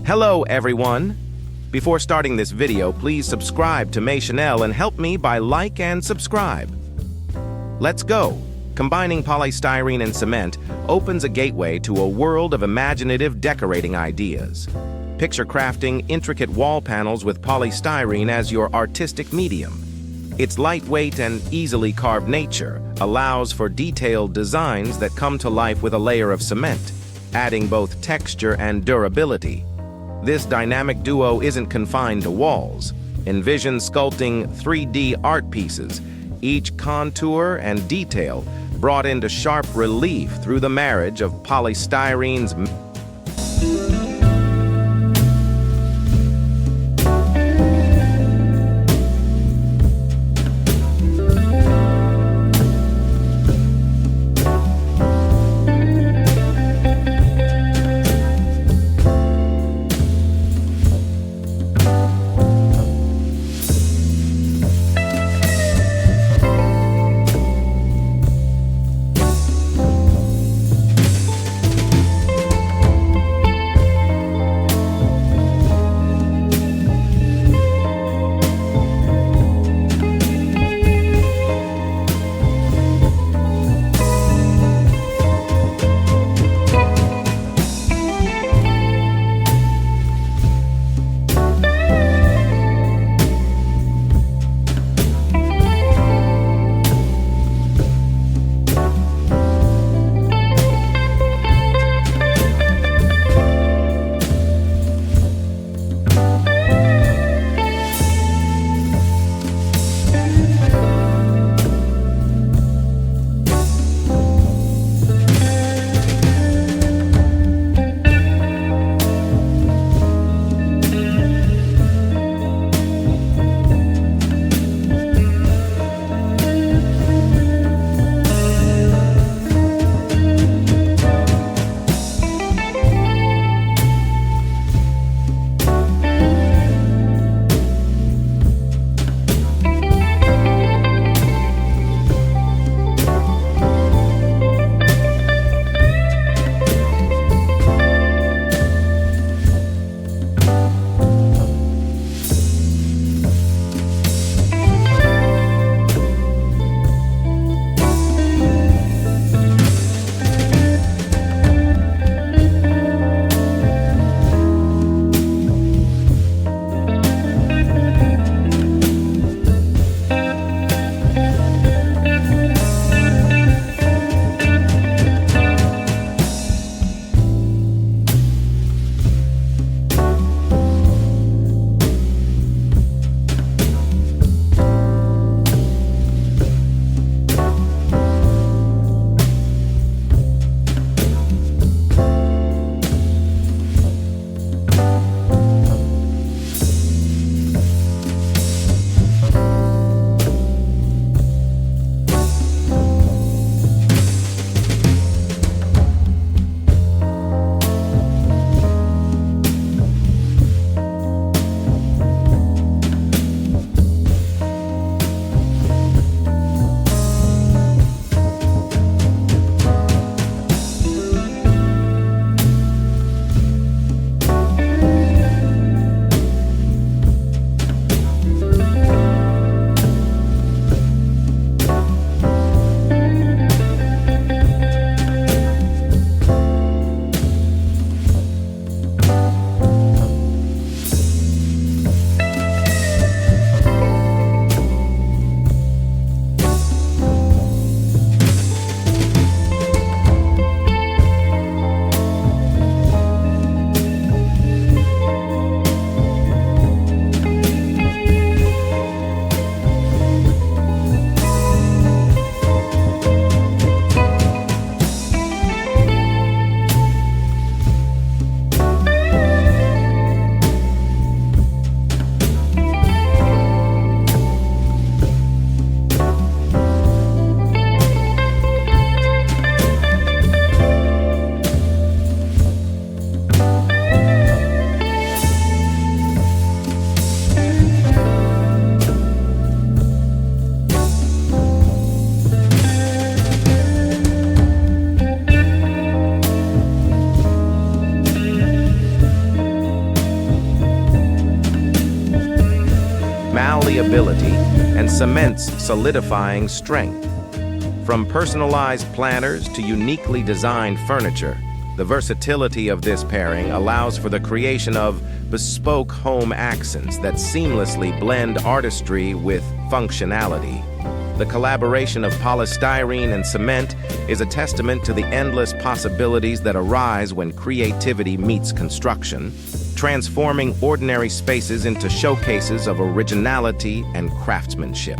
Hello, everyone. Before starting this video, please subscribe to May Chanel and help me by like and subscribe. Let's go. Combining polystyrene and cement opens a gateway to a world of imaginative decorating ideas. Picture crafting intricate wall panels with polystyrene as your artistic medium. Its lightweight and easily carved nature allows for detailed designs that come to life with a layer of cement, adding both texture and durability. This dynamic duo isn't confined to walls. Envision sculpting 3D art pieces, each contour and detail brought into sharp relief through the marriage of polystyrene's malleability and cement's solidifying strength. From personalized planners to uniquely designed furniture, the versatility of this pairing allows for the creation of bespoke home accents that seamlessly blend artistry with functionality. The collaboration of polystyrene and cement is a testament to the endless possibilities that arise when creativity meets construction, transforming ordinary spaces into showcases of originality and craftsmanship.